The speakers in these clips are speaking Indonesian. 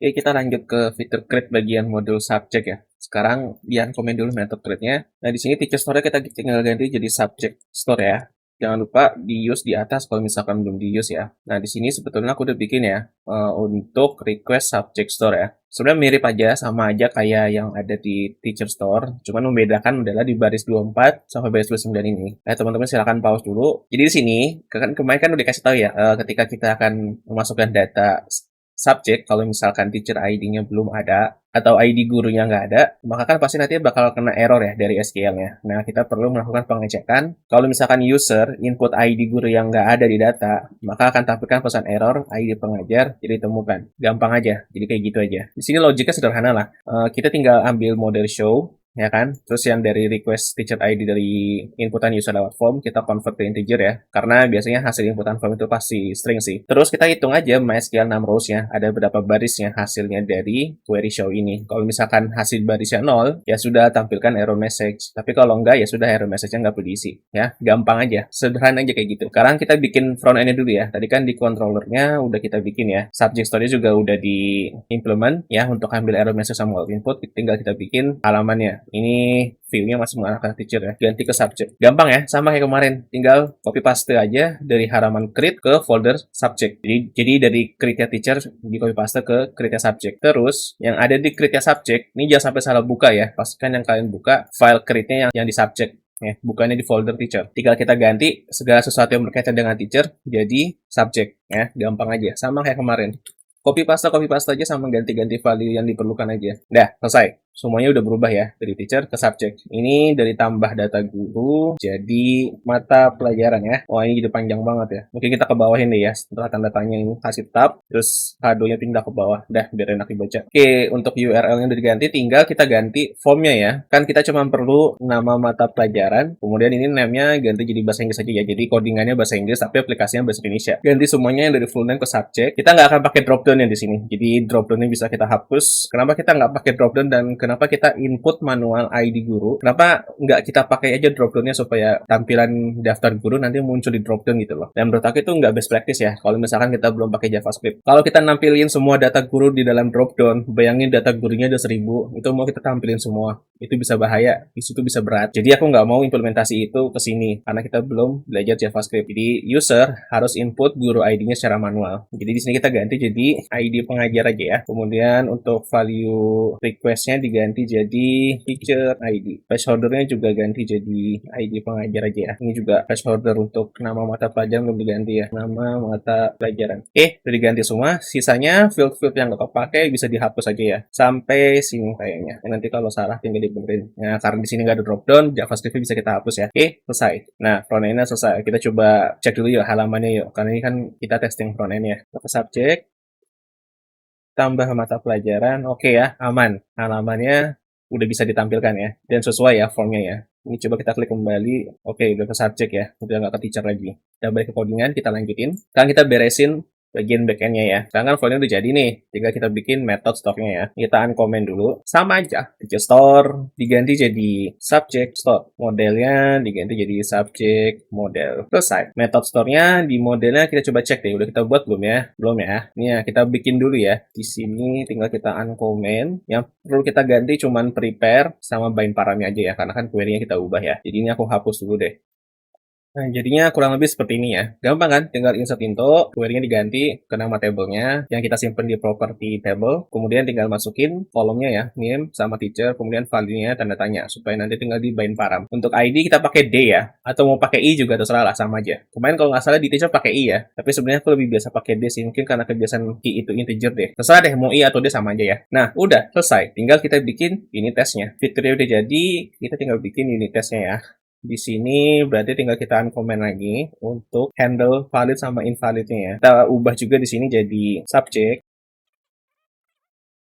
Oke, kita lanjut ke fitur create bagian modul subject ya. Sekarang Dian komen dulu method create-nya. Nah, di sini teacher store kita tinggal ganti jadi subject store ya. Jangan lupa di use di atas kalau misalkan belum di use ya. Nah, di sini sebetulnya aku udah bikin ya untuk request subject store ya. Sebenarnya mirip aja, sama aja kayak yang ada di teacher store. Cuman membedakan adalah di baris 24 sampai baris 29 ini. Nah, teman-teman silakan pause dulu. Jadi di sini, kan kemarin kan udah kasih tahu ya, ketika kita akan memasukkan data subjek, kalau misalkan teacher ID-nya belum ada, atau ID gurunya nggak ada, maka kan pasti nanti bakal kena error ya dari SQL-nya. Nah, kita perlu melakukan pengecekan. Kalau misalkan user input ID guru yang nggak ada di data, maka akan tampilkan pesan error ID pengajar jadi temukan. Gampang aja, jadi kayak gitu aja. Di sini logiknya sederhana lah. Kita tinggal ambil model show, ya kan? Terus yang dari request teacher ID dari inputan user lewat form, kita convert ke integer ya. Karena biasanya hasil inputan form itu pasti string sih. Terus kita hitung aja MySQL 6 rows-nya, ada berapa barisnya hasilnya dari query show ini. Kalau misalkan hasil barisnya 0, ya sudah tampilkan error message. Tapi kalau enggak, ya sudah error message-nya nggak perlu diisi. Ya, gampang aja. Sederhana aja kayak gitu. Sekarang kita bikin front end-nya dulu ya. Tadi kan di controller-nya udah kita bikin ya. Subject story juga udah di implement ya untuk ambil error message sama input. Tinggal kita bikin halamannya. Ini view-nya masih menggunakan teacher ya. Ganti ke subject. Gampang ya, sama kayak kemarin. Tinggal copy paste aja dari halaman create ke folder subject. Jadi dari create teacher di copy paste ke create subject. Terus yang ada di create subject, ini jangan sampai salah buka ya. Pastikan yang kalian buka file create-nya yang di subject. Ya, bukannya di folder teacher. Tinggal kita ganti segala sesuatu yang berkaitan dengan teacher jadi subject ya. Gampang aja. Sama kayak kemarin. Copy paste aja sama ganti-ganti value yang diperlukan aja. Dah, selesai. Semuanya udah berubah ya, dari teacher ke subject. Ini dari tambah data guru jadi mata pelajaran ya. Wah, ini jadi panjang banget ya. Mungkin kita ke bawahin deh ya, setelah tanda tanya ini kasih tab, terus kado-nya pindah ke bawah. Dah, biar enak dibaca. Oke, untuk URL-nya udah diganti, tinggal kita ganti formnya ya. Kan kita cuma perlu nama mata pelajaran, kemudian ini name-nya ganti jadi bahasa Inggris aja ya. Jadi codingannya bahasa Inggris, tapi aplikasinya bahasa Indonesia. Ganti semuanya yang dari full name ke subject. Kita nggak akan pakai dropdown-nya di sini. Jadi dropdown-nya bisa kita hapus. Kenapa kita nggak pakai dropdown dan kenapa kita input manual ID guru? Kenapa nggak kita pakai aja dropdown-nya supaya tampilan daftar guru nanti muncul di dropdown gitu loh. Dan menurut aku itu nggak best practice ya, kalau misalkan kita belum pakai JavaScript. Kalau kita nampilin semua data guru di dalam dropdown, bayangin data gurunya ada 1000, itu mau kita tampilin semua. Itu bisa bahaya, itu bisa berat. Jadi aku nggak mau implementasi itu ke sini, karena kita belum belajar JavaScript. Jadi user harus input guru ID-nya secara manual. Jadi di sini kita ganti jadi ID pengajar aja ya. Kemudian untuk value request-nya diganti jadi teacher ID. Placeholder-nya juga ganti jadi ID pengajar aja ya. Ini juga placeholder untuk nama mata pelajaran belum diganti ya. Nama mata pelajaran. Udah diganti semua. Sisanya field-field yang nggak kepake bisa dihapus aja ya. Sampai sini kayaknya. Nanti kalau salah tinggal dibenerin. Nah, karena di sini nggak ada dropdown, JavaScript bisa kita hapus ya. Selesai. Nah, front end-nya selesai. Kita coba cek dulu yuk halamannya yuk. Karena ini kan kita testing front end-nya. Ke subject, tambah mata pelajaran, oke ya, aman. Halamannya udah bisa ditampilkan ya, dan sesuai ya formnya ya. Ini coba kita klik kembali, oke udah ke subject ya, udah nggak ke teacher lagi. Kita balik ke codingan, kita lanjutin. Sekarang kita beresin bagian backend-nya ya. Sekarang kan file-nya udah jadi nih, tinggal kita bikin method store-nya ya. Kita uncomment dulu, sama aja. Teacher store diganti jadi subject store. Modelnya diganti jadi subject model. Selesai. Method store-nya di modelnya kita coba cek deh, udah kita buat belum ya? Belum ya. Ini ya, kita bikin dulu ya. Di sini tinggal kita uncomment. Yang perlu kita ganti cuman prepare sama bind paramnya aja ya, karena kan query-nya kita ubah ya. Jadi ini aku hapus dulu deh. Nah, jadinya kurang lebih seperti ini ya. Gampang kan? Tinggal insert into, query-nya diganti ke nama table-nya yang kita simpen di property table. Kemudian tinggal masukin kolomnya ya, name sama teacher, kemudian value-nya tanda tanya supaya nanti tinggal di bind param. Untuk ID kita pakai D ya, atau mau pakai I juga terserah lah, sama aja. Kemarin kalau nggak salah di teacher pakai I ya, tapi sebenarnya aku lebih biasa pakai D sih, mungkin karena kebiasaan key itu integer deh. Terserah deh, mau I atau D sama aja ya. Nah, udah selesai. Tinggal kita bikin unit testnya. Fiturnya udah jadi, kita tinggal bikin unit testnya ya. Di sini berarti tinggal kita uncomment lagi untuk handle valid sama invalidnya ya. Kita ubah juga di sini jadi subject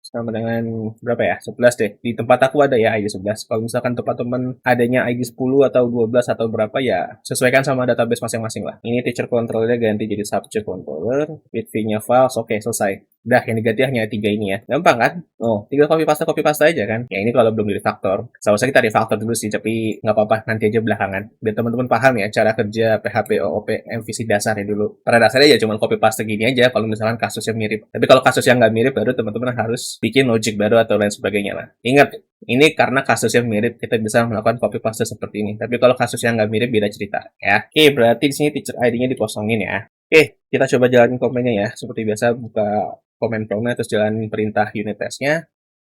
sama dengan berapa ya? 11 deh. Di tempat aku ada ya ID 11. Kalau misalkan tempat teman adanya ID 10 atau 12 atau berapa ya, sesuaikan sama database masing-masing lah. Ini teacher controller ganti jadi subject controller, with V-nya files, oke selesai. Udah, yang diganti hanya 3 ini ya. Gampang kan? Oh, tinggal copy paste aja kan. Ya ini kalau belum di refactor. Seharusnya kita refactor dulu sih, tapi nggak apa-apa, nanti aja belakangan. Biar teman-teman paham ya cara kerja PHP OOP MVC dasarnya dulu. Pada dasarnya ya cuma copy paste gini aja kalau misalkan kasusnya mirip. Tapi kalau kasus yang nggak mirip, baru teman-teman harus bikin logic baru atau lain sebagainya lah. Ingat, ini karena kasus yang mirip, kita bisa melakukan copy paste seperti ini. Tapi kalau kasus yang nggak mirip, beda cerita ya. Oke, berarti di sini teacher ID-nya dikosongin ya. Oke, kita coba jalanin komennya ya. Seperti biasa, buka komen promnya, terus jalanin perintah unit testnya.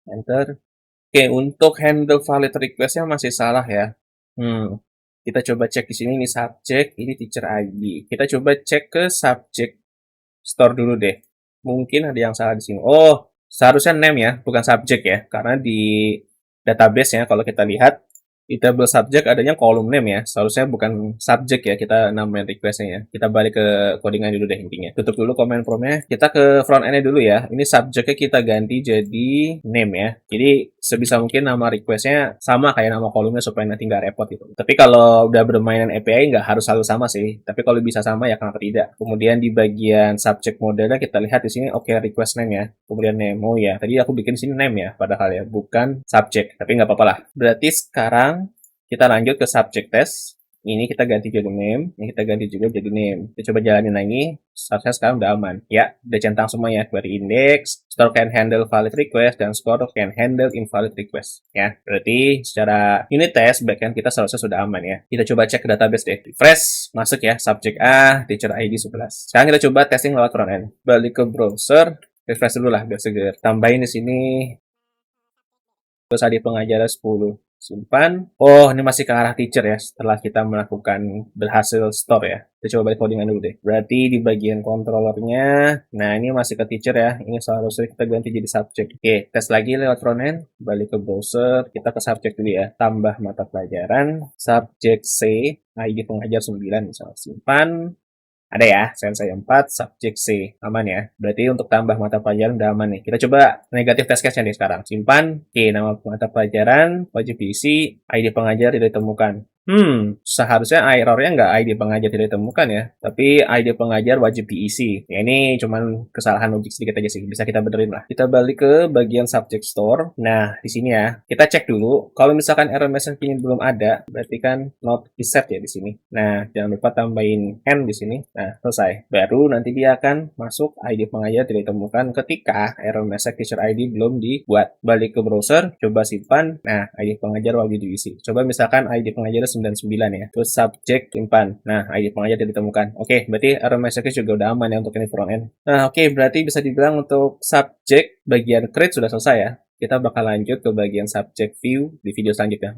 Enter. Oke, untuk handle valid request-nya masih salah ya. Kita coba cek di sini, ini subject, ini teacher ID. Kita coba cek ke subject store dulu deh. Mungkin ada yang salah di sini. Oh, seharusnya name ya, bukan subject ya. Karena di database-nya kalau kita lihat, di table subject adanya kolom name ya. Seharusnya bukan subject ya, kita namain request-nya ya. Kita balik ke codingan dulu deh intinya. Tutup dulu comment prompt-nya. Kita ke front end-nya dulu ya. Ini subject-nya kita ganti jadi name ya. Jadi sebisa mungkin nama request-nya sama kayak nama kolomnya supaya nanti nggak repot gitu. Tapi kalau udah bermainan API nggak harus selalu sama sih. Tapi kalau bisa sama ya kenapa tidak. Kemudian di bagian subject model-nya kita lihat di sini oke request name ya. Kemudian name. Oh ya, tadi aku bikin sini name ya padahal ya, bukan subject. Tapi nggak apa-apa lah. Berarti sekarang kita lanjut ke subject test. Ini kita ganti jadi name, ini kita ganti juga jadi name. Kita coba jalanin lagi. Seharusnya sekarang udah aman. Ya, udah centang semua ya. Query index, store can handle valid request, dan store can handle invalid request. Ya, berarti secara unit test, backend kita seharusnya sudah aman ya. Kita coba cek ke database deh. Refresh, masuk ya. Subject A, teacher ID 11. Sekarang kita coba testing lewat front end. Balik ke browser, refresh dulu lah biar seger. Tambahin di sini terus ada pengajaran 10. Simpan. Oh, ini masih ke arah teacher ya setelah kita melakukan berhasil store ya. Kita coba balik codingan dulu deh. Berarti di bagian controllernya, nah ini masih ke teacher ya. Ini seharusnya kita ganti jadi subject. Oke, tes lagi lewat frontend. Balik ke browser. Kita ke subject dulu ya. Tambah mata pelajaran. Subject C. ID pengajar 9 misalnya. Simpan. Ada ya, Sensei 4, subject C. Aman ya. Berarti untuk tambah mata pelajaran udah aman nih. Kita coba negatif test case-nya nih sekarang. Simpan. Oke, nama mata pelajaran, wajib diisi, ID pengajar tidak ditemukan. Seharusnya errornya nggak ID pengajar tidak ditemukan ya, tapi ID pengajar wajib diisi. Ya ini cuman kesalahan logik sedikit aja sih, bisa kita benerin lah. Kita balik ke bagian subject store. Nah, di sini ya, kita cek dulu. Kalau misalkan error message ini belum ada, berarti kan not reset ya di sini. Nah, jangan lupa tambahin n di sini. Nah, selesai. Baru nanti dia akan masuk ID pengajar tidak ditemukan ketika error message teacher ID belum dibuat. Balik ke browser, coba simpan. Nah, ID pengajar wajib diisi. Coba misalkan ID pengajar 99 ya. Terus subject simpan. Nah, ID pengajar tidak ditemukan. Oke, berarti error message juga udah aman ya untuk ini front end. Nah, oke, berarti bisa dibilang untuk subject bagian create sudah selesai ya. Kita bakal lanjut ke bagian subject view di video selanjutnya.